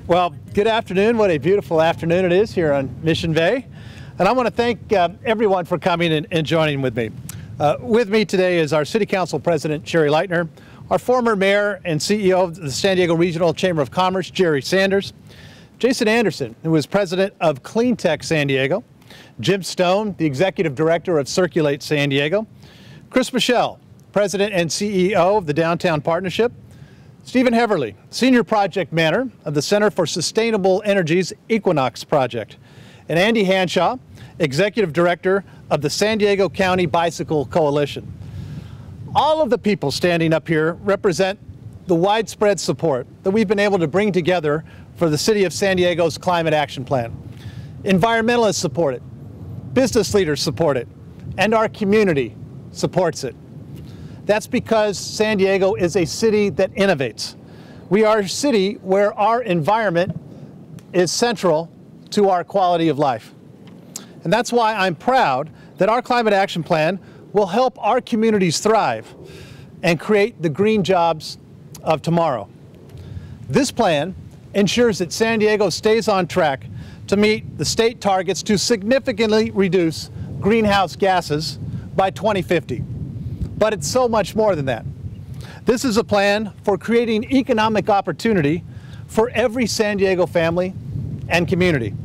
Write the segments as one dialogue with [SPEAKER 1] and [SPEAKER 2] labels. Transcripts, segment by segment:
[SPEAKER 1] Well, good afternoon. What a beautiful afternoon it is here on Mission Bay. And I want to thank everyone for coming and joining with me. With me today is our City Council President, Sherri Lightner, our former Mayor and CEO of the San Diego Regional Chamber of Commerce, Jerry Sanders, Jason Anderson, who is President of Cleantech San Diego, Jim Stone, the Executive Director of Circulate San Diego, Chris Michelle, President and CEO of the Downtown Partnership, Stephen Heverly, Senior Project Manager of the Center for Sustainable Energy's Equinox Project, and Andy Hanshaw, Executive Director of the San Diego County Bicycle Coalition. All of the people standing up here represent the widespread support that we've been able to bring together for the City of San Diego's Climate Action Plan. Environmentalists support it, business leaders support it, and our community supports it. That's because San Diego is a city that innovates. We are a city where our environment is central to our quality of life. And that's why I'm proud that our Climate Action Plan will help our communities thrive and create the green jobs of tomorrow. This plan ensures that San Diego stays on track to meet the state targets to significantly reduce greenhouse gases by 2050. But it's so much more than that. This is a plan for creating economic opportunity for every San Diego family and community.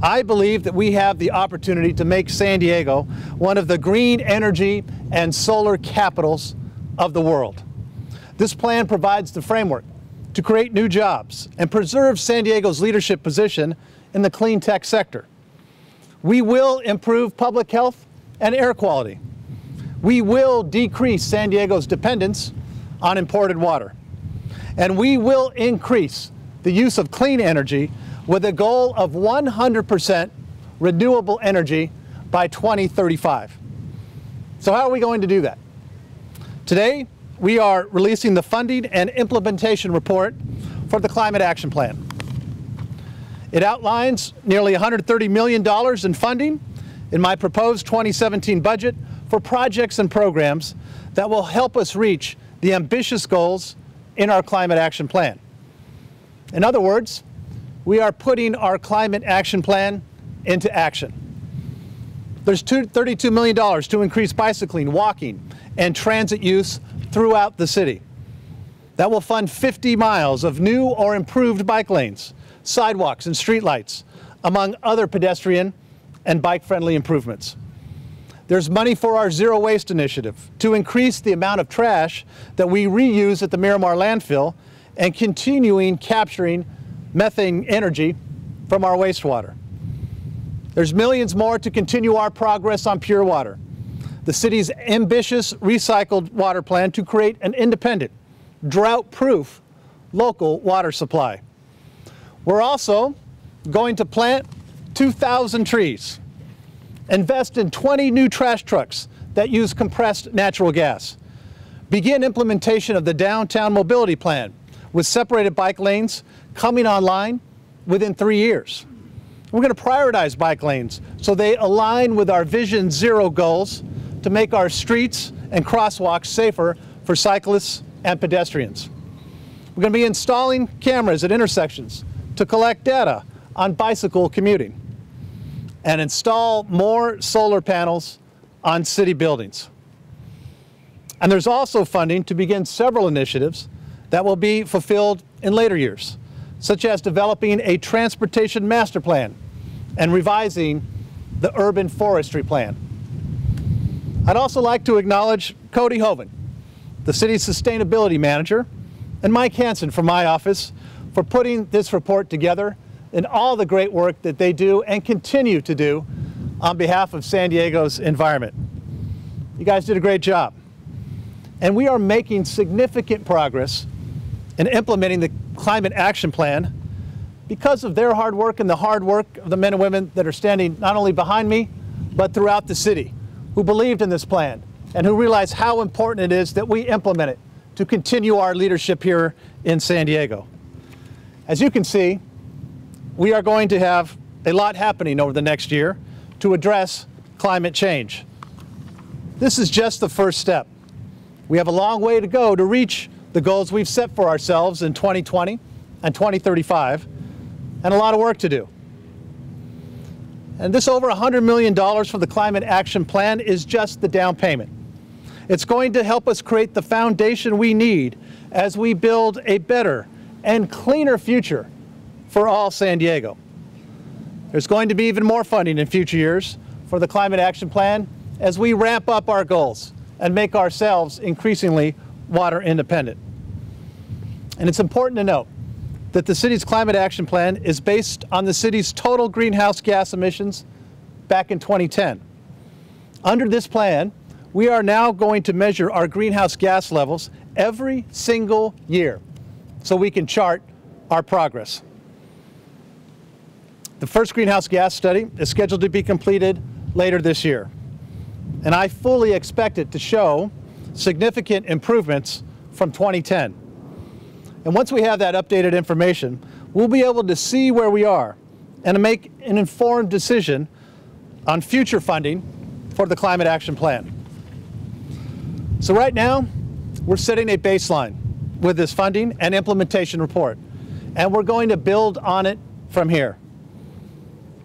[SPEAKER 1] I believe that we have the opportunity to make San Diego one of the green energy and solar capitals of the world. This plan provides the framework to create new jobs and preserve San Diego's leadership position in the clean tech sector. We will improve public health and air quality. We will decrease San Diego's dependence on imported water. And we will increase the use of clean energy with a goal of 100% renewable energy by 2035. So how are we going to do that? Today, we are releasing the funding and implementation report for the Climate Action Plan. It outlines nearly $130 million in funding in my proposed 2017 budget for projects and programs that will help us reach the ambitious goals in our Climate Action Plan. In other words, we are putting our Climate Action Plan into action. There's $32 million to increase bicycling, walking, and transit use throughout the city. That will fund 50 miles of new or improved bike lanes, sidewalks, and streetlights, among other pedestrian and bike-friendly improvements. There's money for our Zero Waste Initiative to increase the amount of trash that we reuse at the Miramar landfill and continuing capturing methane energy from our wastewater. There's millions more to continue our progress on pure water. The city's ambitious recycled water plan to create an independent, drought-proof local water supply. We're also going to plant 2,000 trees, invest in 20 new trash trucks that use compressed natural gas, begin implementation of the downtown mobility plan with separated bike lanes coming online within 3 years. We're going to prioritize bike lanes so they align with our Vision Zero goals to make our streets and crosswalks safer for cyclists and pedestrians. We're going to be installing cameras at intersections to collect data on bicycle commuting and install more solar panels on city buildings. And there's also funding to begin several initiatives that will be fulfilled in later years, such as developing a transportation master plan and revising the urban forestry plan. I'd also like to acknowledge Cody Hoven, the city's sustainability manager, and Mike Hansen from my office for putting this report together and all the great work that they do and continue to do on behalf of San Diego's environment. You guys did a great job. And we are making significant progress in implementing the Climate Action Plan because of their hard work and the hard work of the men and women that are standing not only behind me, but throughout the city, who believed in this plan and who realize how important it is that we implement it to continue our leadership here in San Diego. As you can see, we are going to have a lot happening over the next year to address climate change. This is just the first step. We have a long way to go to reach the goals we've set for ourselves in 2020 and 2035, and a lot of work to do. And this over $100 million for the Climate Action Plan is just the down payment. It's going to help us create the foundation we need as we build a better and cleaner future for all San Diego. There's going to be even more funding in future years for the Climate Action Plan as we ramp up our goals and make ourselves increasingly water independent. And it's important to note that the city's Climate Action Plan is based on the city's total greenhouse gas emissions back in 2010. Under this plan, we are now going to measure our greenhouse gas levels every single year so we can chart our progress. The first greenhouse gas study is scheduled to be completed later this year, and I fully expect it to show significant improvements from 2010. And once we have that updated information, we'll be able to see where we are and to make an informed decision on future funding for the Climate Action Plan. So right now, we're setting a baseline with this funding and implementation report, and we're going to build on it from here.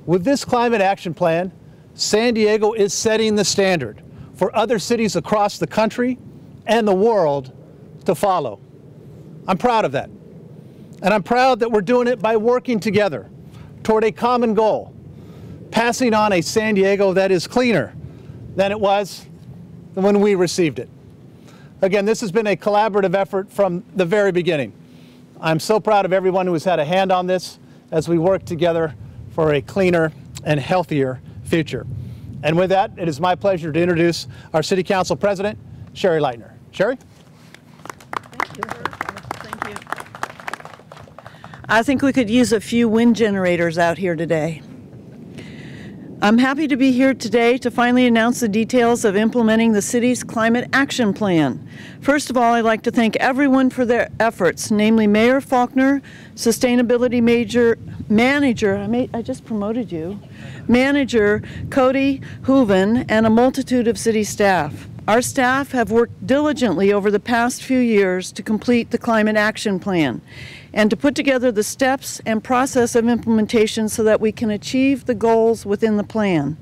[SPEAKER 1] With this Climate Action Plan, San Diego is setting the standard for other cities across the country and the world to follow. I'm proud of that. And I'm proud that we're doing it by working together toward a common goal, passing on a San Diego that is cleaner than it was when we received it. Again, this has been a collaborative effort from the very beginning. I'm so proud of everyone who has had a hand on this as we work together for a cleaner and healthier future. And with that, it is my pleasure to introduce our City Council President, Sherri Lightner. Sherri?
[SPEAKER 2] Thank you. Thank you. I think we could use a few wind generators out here today. I'm happy to be here today to finally announce the details of implementing the city's Climate Action Plan. First of all, I'd like to thank everyone for their efforts, namely Mayor Faulkner, Sustainability Manager, I just promoted you, Manager Cody Hooven, and a multitude of city staff. Our staff have worked diligently over the past few years to complete the Climate Action Plan and to put together the steps and process of implementation so that we can achieve the goals within the plan.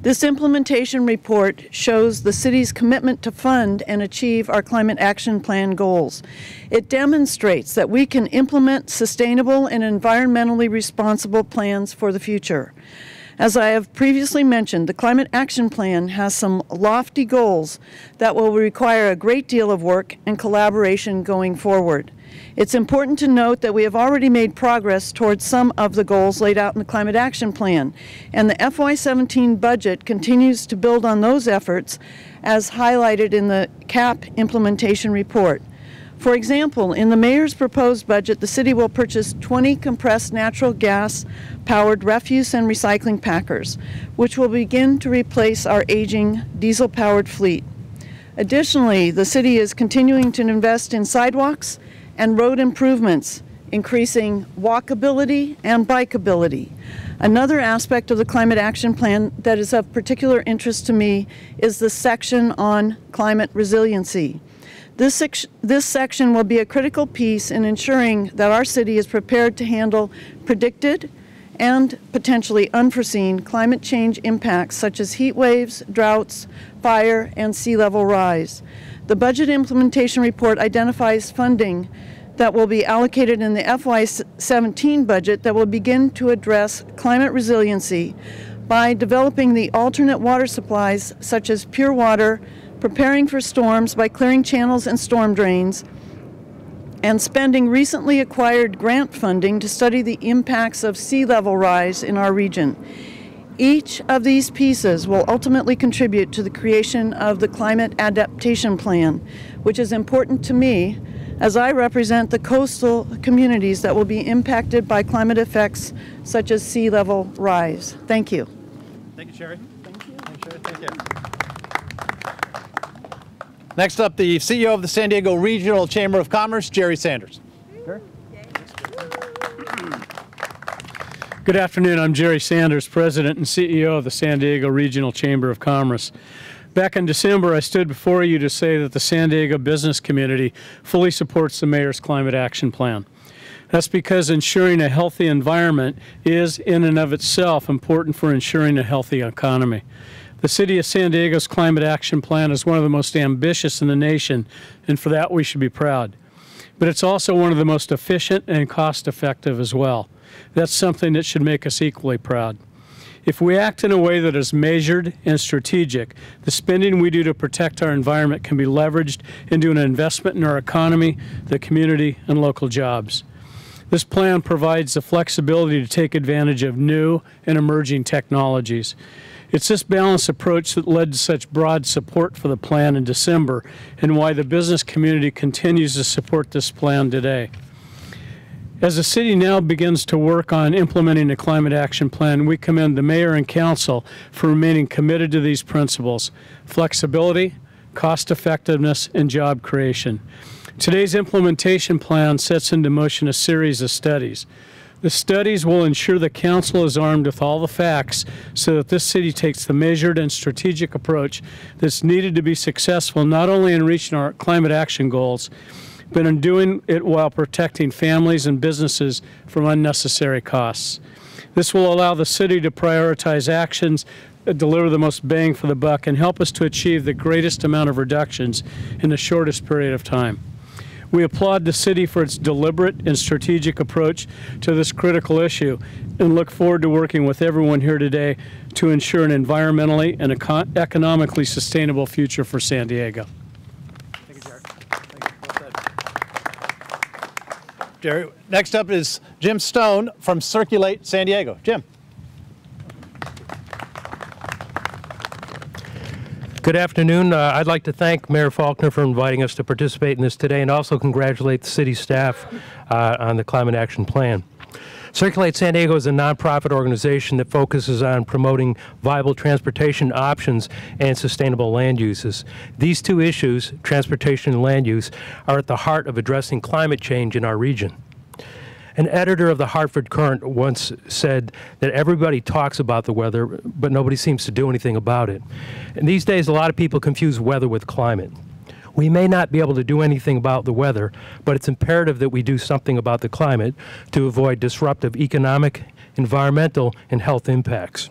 [SPEAKER 2] This implementation report shows the city's commitment to fund and achieve our Climate Action Plan goals. It demonstrates that we can implement sustainable and environmentally responsible plans for the future. As I have previously mentioned, the Climate Action Plan has some lofty goals that will require a great deal of work and collaboration going forward. It's important to note that we have already made progress towards some of the goals laid out in the Climate Action Plan, and the FY17 budget continues to build on those efforts as highlighted in the CAP implementation report. For example, in the mayor's proposed budget, the city will purchase 20 compressed natural gas-powered refuse and recycling packers, which will begin to replace our aging diesel-powered fleet. Additionally, the city is continuing to invest in sidewalks and road improvements, increasing walkability and bikeability. Another aspect of the Climate Action Plan that is of particular interest to me is the section on climate resiliency. This section will be a critical piece in ensuring that our city is prepared to handle predicted and potentially unforeseen climate change impacts such as heat waves, droughts, fire, and sea level rise. The budget implementation report identifies funding that will be allocated in the FY17 budget that will begin to address climate resiliency by developing the alternate water supplies such as pure water, preparing for storms by clearing channels and storm drains, and spending recently acquired grant funding to study the impacts of sea level rise in our region. Each of these pieces will ultimately contribute to the creation of the Climate Adaptation Plan, which is important to me as I represent the coastal communities that will be impacted by climate effects such as sea level rise. Thank you.
[SPEAKER 1] Thank you, Sherri. Thank you. Thanks, Sherri. Thank you. Next up, the CEO of the San Diego Regional Chamber of Commerce, Jerry Sanders. Sure.
[SPEAKER 3] Good afternoon. I'm Jerry Sanders, President and CEO of the San Diego Regional Chamber of Commerce. Back in December, I stood before you to say that the San Diego business community fully supports the Mayor's Climate Action Plan. That's because ensuring a healthy environment is, in and of itself, important for ensuring a healthy economy. The City of San Diego's Climate Action Plan is one of the most ambitious in the nation, and for that we should be proud. But it's also one of the most efficient and cost-effective as well. That's something that should make us equally proud. If we act in a way that is measured and strategic, the spending we do to protect our environment can be leveraged into an investment in our economy, the community, and local jobs. This plan provides the flexibility to take advantage of new and emerging technologies. It's this balanced approach that led to such broad support for the plan in December and why the business community continues to support this plan today. As the city now begins to work on implementing the Climate Action Plan, we commend the mayor and council for remaining committed to these principles: flexibility, cost effectiveness, and job creation. Today's implementation plan sets into motion a series of studies. The studies will ensure the council is armed with all the facts so that this city takes the measured and strategic approach that's needed to be successful not only in reaching our climate action goals, but in doing it while protecting families and businesses from unnecessary costs. This will allow the city to prioritize actions that deliver the most bang for the buck and help us to achieve the greatest amount of reductions in the shortest period of time. We applaud the city for its deliberate and strategic approach to this critical issue and look forward to working with everyone here today to ensure an environmentally and economically sustainable future for San Diego.
[SPEAKER 1] Thank you, Jerry. Jerry, next up is Jim Stone from Circulate San Diego. Jim.
[SPEAKER 4] Good afternoon. I'd like to thank Mayor Faulkner for inviting us to participate in this today and also congratulate the city staff on the Climate Action Plan. Circulate San Diego is a nonprofit organization that focuses on promoting viable transportation options and sustainable land uses. These two issues, transportation and land use, are at the heart of addressing climate change in our region. An editor of the Hartford Courant once said that everybody talks about the weather, but nobody seems to do anything about it. And these days, a lot of people confuse weather with climate. We may not be able to do anything about the weather, but it's imperative that we do something about the climate to avoid disruptive economic, environmental, and health impacts.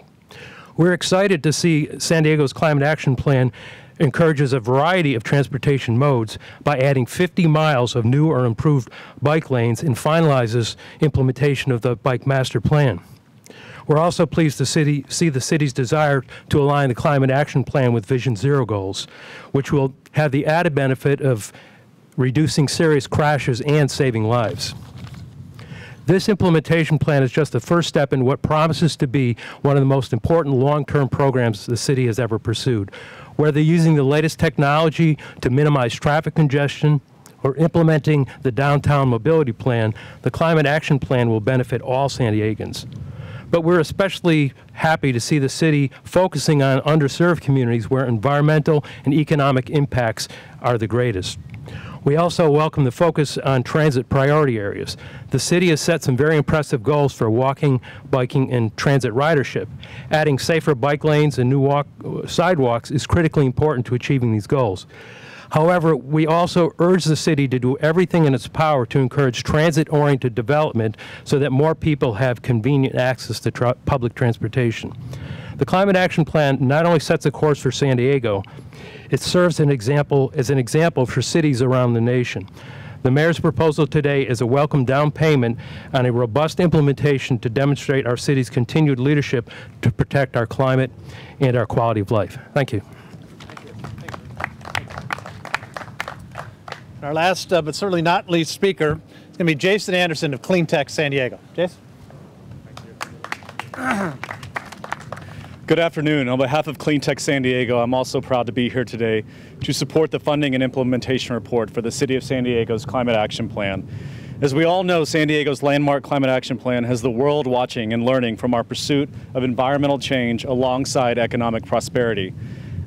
[SPEAKER 4] We're excited to see San Diego's Climate Action Plan encourages a variety of transportation modes by adding 50 miles of new or improved bike lanes and finalizes implementation of the Bike Master Plan. We're also pleased to see the city's desire to align the Climate Action Plan with Vision Zero goals, which will have the added benefit of reducing serious crashes and saving lives. This implementation plan is just the first step in what promises to be one of the most important long-term programs the city has ever pursued. Whether using the latest technology to minimize traffic congestion or implementing the downtown mobility plan, the Climate Action Plan will benefit all San Diegans. But we're especially happy to see the city focusing on underserved communities where environmental and economic impacts are the greatest. We also welcome the focus on transit priority areas. The city has set some very impressive goals for walking, biking, and transit ridership. Adding safer bike lanes and new sidewalks is critically important to achieving these goals. However, we also urge the city to do everything in its power to encourage transit-oriented development so that more people have convenient access to public transportation. The Climate Action Plan not only sets a course for San Diego, it serves as an example for cities around the nation. The mayor's proposal today is a welcome down payment on a robust implementation to demonstrate our city's continued leadership to protect our climate and our quality of life. Thank you.
[SPEAKER 1] Our last, but certainly not least speaker is going to be Jason Anderson of Cleantech San Diego. Jason?
[SPEAKER 5] Good afternoon. On behalf of Cleantech San Diego, I'm also proud to be here today to support the funding and implementation report for the City of San Diego's Climate Action Plan. As we all know, San Diego's landmark Climate Action Plan has the world watching and learning from our pursuit of environmental change alongside economic prosperity.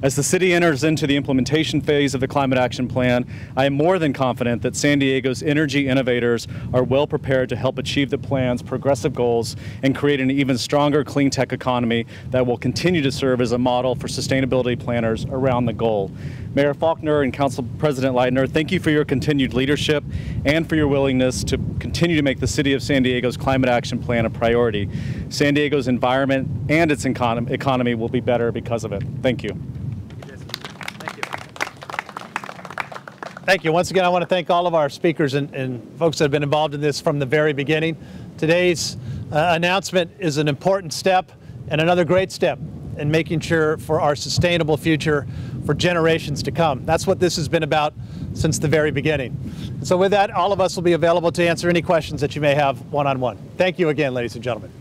[SPEAKER 5] As the city enters into the implementation phase of the Climate Action Plan, I am more than confident that San Diego's energy innovators are well prepared to help achieve the plan's progressive goals and create an even stronger clean tech economy that will continue to serve as a model for sustainability planners around the goal. Mayor Faulkner and Council President Lightner, thank you for your continued leadership and for your willingness to continue to make the City of San Diego's Climate Action Plan a priority. San Diego's environment and its economy will be better because of it. Thank you.
[SPEAKER 1] Thank you. Once again, I want to thank all of our speakers and folks that have been involved in this from the very beginning. Today's announcement is an important step and another great step in making sure for our sustainable future for generations to come. That's what this has been about since the very beginning. And so with that, all of us will be available to answer any questions that you may have one-on-one. Thank you again, ladies and gentlemen.